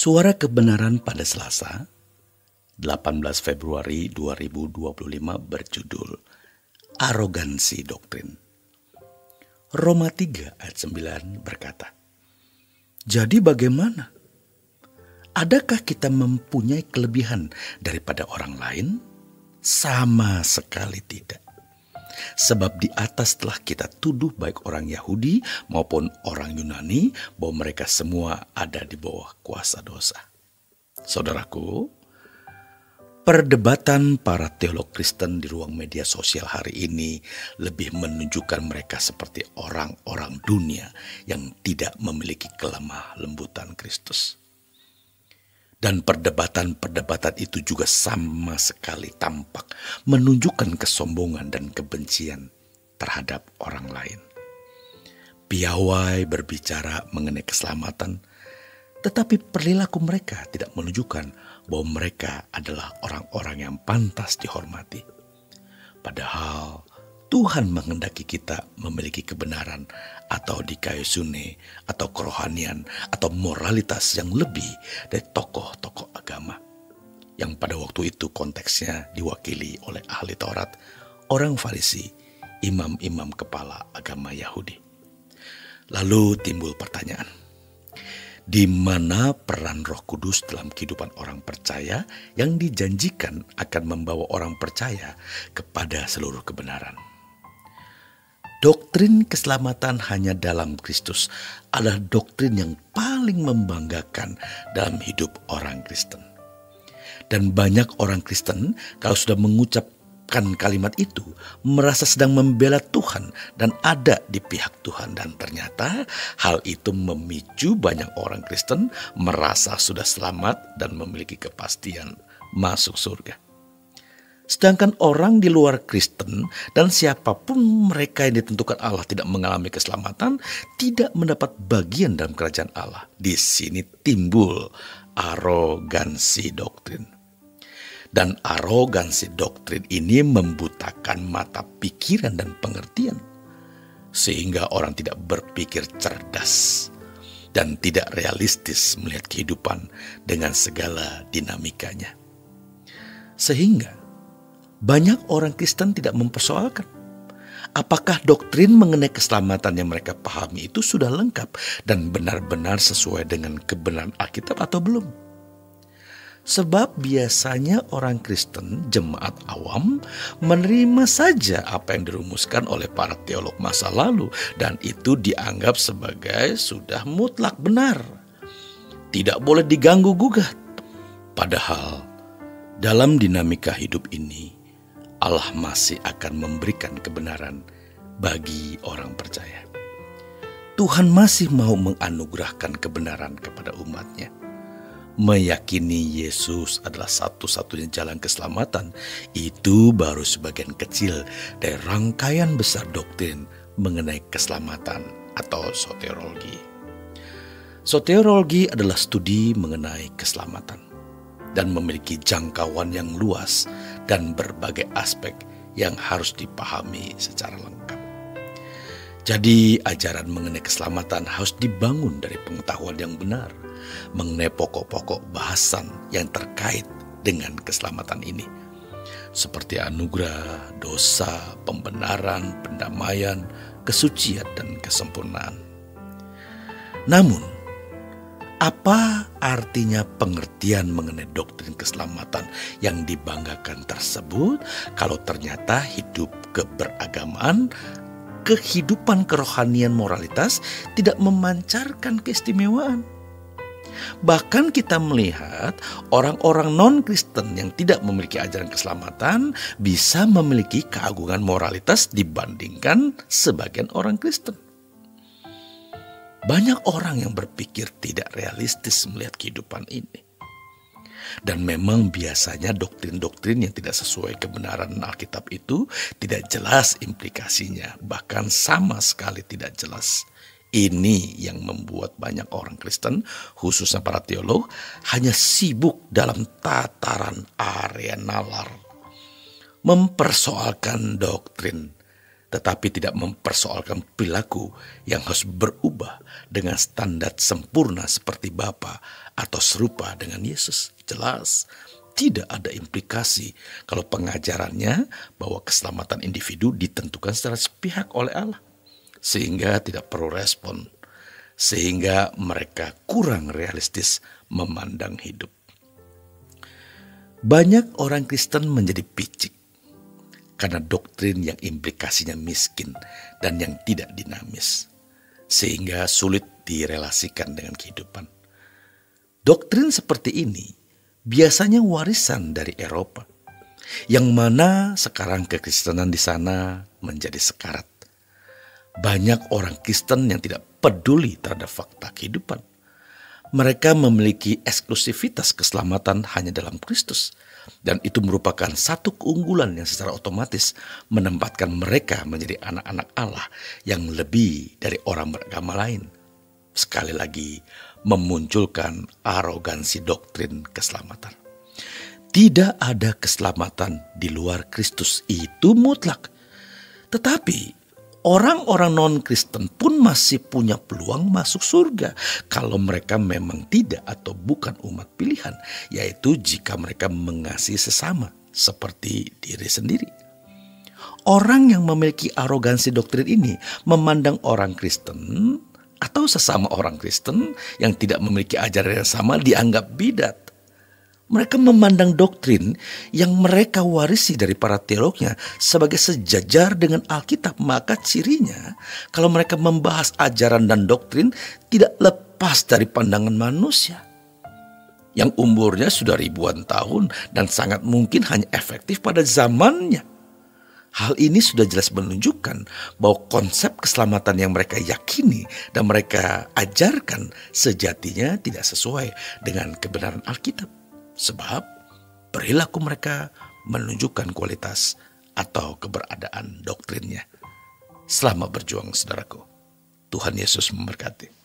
Suara Kebenaran pada Selasa, 18 Februari 2025 berjudul Arogansi Doktrin. Roma 3 ayat 9 berkata, "Jadi bagaimana? Adakah kita mempunyai kelebihan daripada orang lain? Sama sekali tidak. Sebab di atas telah kita tuduh baik orang Yahudi maupun orang Yunani bahwa mereka semua ada di bawah kuasa dosa." Saudaraku, perdebatan para teolog Kristen di ruang media sosial hari ini lebih menunjukkan mereka seperti orang-orang dunia yang tidak memiliki kelemah lembutan Kristus. Dan perdebatan-perdebatan itu juga sama sekali tampak menunjukkan kesombongan dan kebencian terhadap orang lain. Piawai berbicara mengenai keselamatan, tetapi perilaku mereka tidak menunjukkan bahwa mereka adalah orang-orang yang pantas dihormati. Padahal Tuhan menghendaki kita memiliki kebenaran atau dikayusune atau kerohanian atau moralitas yang lebih dari tokoh-tokoh agama. Yang pada waktu itu konteksnya diwakili oleh ahli Taurat, orang Farisi, imam-imam kepala agama Yahudi. Lalu timbul pertanyaan, di mana peran Roh Kudus dalam kehidupan orang percaya yang dijanjikan akan membawa orang percaya kepada seluruh kebenaran? Doktrin keselamatan hanya dalam Kristus adalah doktrin yang paling membanggakan dalam hidup orang Kristen. Dan banyak orang Kristen kalau sudah mengucapkan kalimat itu merasa sedang membela Tuhan dan ada di pihak Tuhan. Dan ternyata hal itu memicu banyak orang Kristen merasa sudah selamat dan memiliki kepastian masuk surga. Sedangkan orang di luar Kristen dan siapapun mereka yang ditentukan Allah tidak mengalami keselamatan, tidak mendapat bagian dalam kerajaan Allah. Di sini timbul arogansi doktrin. Dan arogansi doktrin ini membutakan mata pikiran dan pengertian. Sehingga orang tidak berpikir cerdas dan tidak realistis melihat kehidupan dengan segala dinamikanya. Sehingga banyak orang Kristen tidak mempersoalkan apakah doktrin mengenai keselamatan yang mereka pahami itu sudah lengkap dan benar-benar sesuai dengan kebenaran Alkitab atau belum. Sebab biasanya orang Kristen, jemaat awam, menerima saja apa yang dirumuskan oleh para teolog masa lalu dan itu dianggap sebagai sudah mutlak benar. Tidak boleh diganggu gugat. Padahal dalam dinamika hidup ini Allah masih akan memberikan kebenaran bagi orang percaya. Tuhan masih mau menganugerahkan kebenaran kepada umatnya. Meyakini Yesus adalah satu-satunya jalan keselamatan, itu baru sebagian kecil dari rangkaian besar doktrin mengenai keselamatan atau soteriologi. Soteriologi adalah studi mengenai keselamatan dan memiliki jangkauan yang luas dan berbagai aspek yang harus dipahami secara lengkap. Jadi ajaran mengenai keselamatan harus dibangun dari pengetahuan yang benar mengenai pokok-pokok bahasan yang terkait dengan keselamatan ini, seperti anugerah, dosa, pembenaran, pendamaian, kesucian, dan kesempurnaan. Namun, apa artinya pengertian mengenai doktrin keselamatan yang dibanggakan tersebut kalau ternyata hidup keberagamaan, kehidupan kerohanian moralitas tidak memancarkan keistimewaan? Bahkan kita melihat orang-orang non-Kristen yang tidak memiliki ajaran keselamatan bisa memiliki keagungan moralitas dibandingkan sebagian orang Kristen. Banyak orang yang berpikir tidak realistis melihat kehidupan ini. Dan memang biasanya doktrin-doktrin yang tidak sesuai kebenaran Alkitab itu tidak jelas implikasinya, bahkan sama sekali tidak jelas. Ini yang membuat banyak orang Kristen, khususnya para teolog, hanya sibuk dalam tataran area nalar, mempersoalkan doktrin tetapi tidak mempersoalkan perilaku yang harus berubah dengan standar sempurna seperti Bapa atau serupa dengan Yesus. Jelas tidak ada implikasi kalau pengajarannya bahwa keselamatan individu ditentukan secara sepihak oleh Allah, sehingga tidak perlu respon, sehingga mereka kurang realistis memandang hidup. Banyak orang Kristen menjadi picik karena doktrin yang implikasinya miskin dan yang tidak dinamis, sehingga sulit direlasikan dengan kehidupan. Doktrin seperti ini biasanya warisan dari Eropa, yang mana sekarang kekristenan di sana menjadi sekarat. Banyak orang Kristen yang tidak peduli terhadap fakta kehidupan. Mereka memiliki eksklusivitas keselamatan hanya dalam Kristus, dan itu merupakan satu keunggulan yang secara otomatis menempatkan mereka menjadi anak-anak Allah yang lebih dari orang beragama lain. Sekali lagi, memunculkan arogansi doktrin keselamatan. Tidak ada keselamatan di luar Kristus, itu mutlak. Tetapi orang-orang non-Kristen pun masih punya peluang masuk surga kalau mereka memang tidak atau bukan umat pilihan, yaitu jika mereka mengasihi sesama seperti diri sendiri. Orang yang memiliki arogansi doktrin ini memandang orang Kristen atau sesama orang Kristen yang tidak memiliki ajaran yang sama dianggap bidat. Mereka memandang doktrin yang mereka warisi dari para teolognya sebagai sejajar dengan Alkitab. Maka cirinya kalau mereka membahas ajaran dan doktrin tidak lepas dari pandangan manusia yang umurnya sudah ribuan tahun dan sangat mungkin hanya efektif pada zamannya. Hal ini sudah jelas menunjukkan bahwa konsep keselamatan yang mereka yakini dan mereka ajarkan sejatinya tidak sesuai dengan kebenaran Alkitab. Sebab perilaku mereka menunjukkan kualitas atau keberadaan doktrinnya. Selamat berjuang, saudaraku. Tuhan Yesus memberkati.